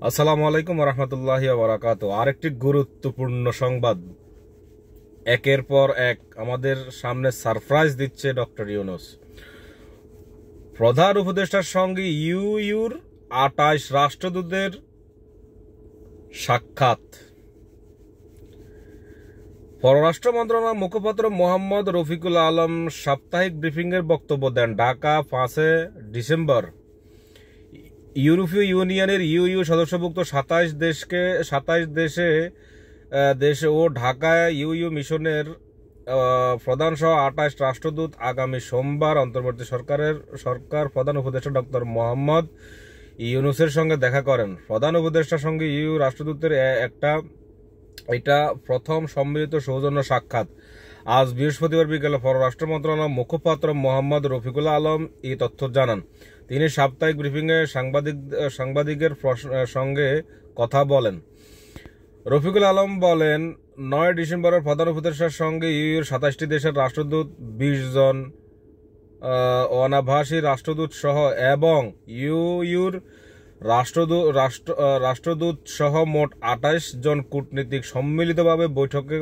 আসসালামু আলাইকুম রহমতুল্লাহি ওয়া বারাকাতুহু। আরেকটি গুরুত্বপূর্ণ সংবাদ, একের পর এক আমাদের সামনে সারপ্রাইজ দিচ্ছে ডক্টর ইউনূস। প্রধান উপদেষ্টার সঙ্গে ইউইউর ২৮ রাষ্ট্রদূতের সাক্ষাৎ। পররাষ্ট্র মন্ত্রণালয়ের মুখপাত্র মোহাম্মদ রফিকুল আলম সাপ্তাহিক ব্রিফিংয়ের বক্তব্য দেন। ঢাকা ৫ ডিসেম্বর। ইউরোপীয় ইউনিয়নের ইউইউ সদস্যভুক্ত ২৭ দেশে ও ঢাকায় ইউইউ মিশনের প্রধানসহ ২৮ রাষ্ট্রদূত আগামী সোমবার অন্তর্বর্তী সরকার প্রধান উপদেষ্টা ডক্টর মোহাম্মদ ইউনূসের সঙ্গে দেখা করেন। প্রধান উপদেষ্টার সঙ্গে ইউইউ রাষ্ট্রদূতের এটা প্রথম সম্মিলিত সৌজন্য সাক্ষাৎ। আজ বৃহস্পতিবার বিকেলে পররাষ্ট্র মন্ত্রণালয়ের মুখপাত্র মোহাম্মদ রফিকুল আলম এই তথ্য জানান। তিনি সাপ্তাহিক ব্রিফিংয়ে সাংবাদিকের সঙ্গে কথা বলেন। রফিকুল আলম বলেন, ৯ ডিসেম্বরের প্রধান উপদেষ্টার সঙ্গে ইউইউর ২৭টি দেশের রাষ্ট্রদূত, ২০ জন অনাভাসী রাষ্ট্রদূত সহ এবং ইউইউর রাষ্ট্রদূত সহ মোট ২৮ জন কূটনীতিক সম্মিলিতভাবে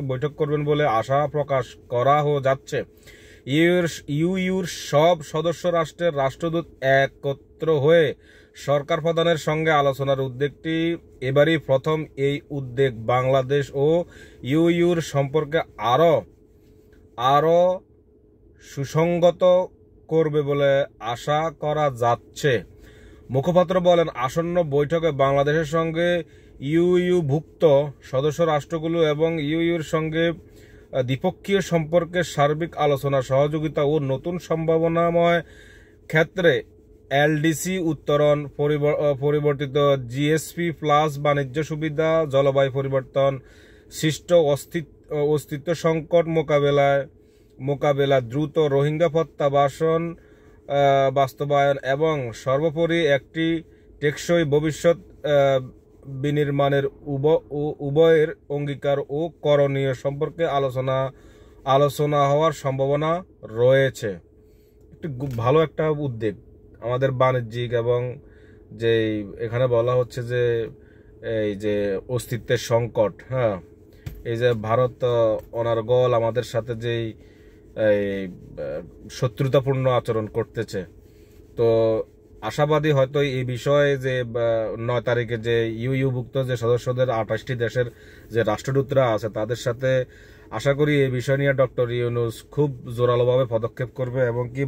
বৈঠক করবেন বলে আশা প্রকাশ করা যাচ্ছে। ইউইউর সব সদস্য রাষ্ট্রের রাষ্ট্রদূত একত্র হয়ে সরকার প্রধানের সঙ্গে আলোচনার উদ্যোগটি এবারই প্রথম। এই উদ্যোগ বাংলাদেশ ও ইউইউর সম্পর্কে আরো সুসংগত করবে বলে আশা করা যাচ্ছে। মুখপাত্র বলেন, আসন্ন বৈঠকে বাংলাদেশের সঙ্গে ইউইউভুক্ত সদস্য রাষ্ট্রগুলো এবং ইউইউর সঙ্গে দ্বিপক্ষীয় সম্পর্কের সার্বিক আলোচনা, সহযোগিতা ও নতুন সম্ভাবনাময় ক্ষেত্রে এলডিসি উত্তরণ, পরিবর্তিত জিএসপি প্লাস বাণিজ্য সুবিধা, জলবায়ু পরিবর্তন, সৃষ্ট অস্তিত্ব সংকট মোকাবেলা, দ্রুত রোহিঙ্গা প্রত্যাবাসন বাস্তবায়ন এবং সর্বোপরি একটি টেকসই ভবিষ্যৎ বিনির্মাণের উভয়ের অঙ্গীকার ও করণীয় সম্পর্কে আলোচনা হওয়ার সম্ভাবনা রয়েছে। একটি ভালো একটা উদ্যোগ আমাদের বাণিজ্যিক, এবং যে এখানে বলা হচ্ছে যে এই যে অস্তিত্বের সংকট, হ্যাঁ, এই যে ভারত অনর্গল আমাদের সাথে যেই শত্রুতাপূর্ণ আচরণ করতেছে, তো আশাবাদী হয়তো এই বিষয়ে যে ৯ তারিখে যে ইউইউভুক্ত যে সদস্যদের ২৮টি দেশের যে রাষ্ট্রদূতরা আছে তাদের সাথে আশা করি এই বিষয় নিয়ে ডক্টর ইউনূস খুব জোরালোভাবে পদক্ষেপ করবে এবং কি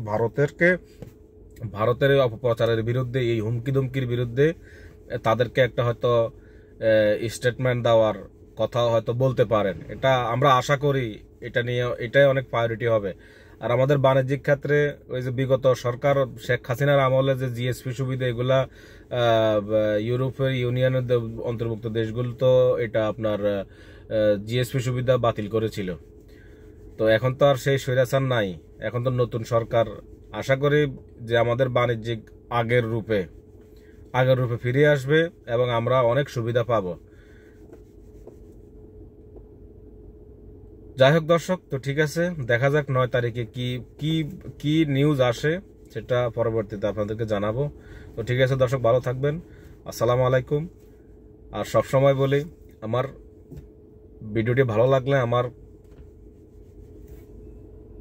ভারতের অপপ্রচারের বিরুদ্ধে, এই হুমকি ধুমকির বিরুদ্ধে তাদেরকে একটা হয়তো স্টেটমেন্ট দেওয়ার কথা হয়তো বলতে পারেন। এটা আমরা আশা করি, এটাই অনেক প্রায়োরিটি হবে। আর আমাদের বাণিজ্যিক ক্ষেত্রে ওই যে বিগত সরকার শেখ হাসিনার আমলে যে জিএসপি সুবিধা, এগুলা ইউরোপীয় ইউনিয়নের অন্তর্ভুক্ত দেশগুলো তো এটা আপনার জিএসপি সুবিধা বাতিল করেছিল। তো এখন তো আর সেই স্বৈরাচার নাই, এখন তো নতুন সরকার। আশা করি যে আমাদের বাণিজ্যিক আগের রূপে ফিরে আসবে এবং আমরা অনেক সুবিধা পাব। যাই হোক দর্শক, তো ঠিক আছে, দেখা যাক ৯ তারিখে কি নিউজ আসে, সেটা পরবর্তীতে আপনাদেরকে জানাবো। তো ঠিক আছে দর্শক, ভালো থাকবেন। আসসালামু আলাইকুম। আর সবসময় বলি, আমার ভিডিওটি ভালো লাগলে আমার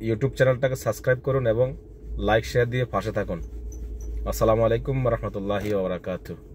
ইউটিউব চ্যানেলটাকে সাবস্ক্রাইব করুন এবং লাইক শেয়ার দিয়ে পাশে থাকুন। আসসালামু আলাইকুম রহমতুল্লাহি ওয়া বারাকাতুহু।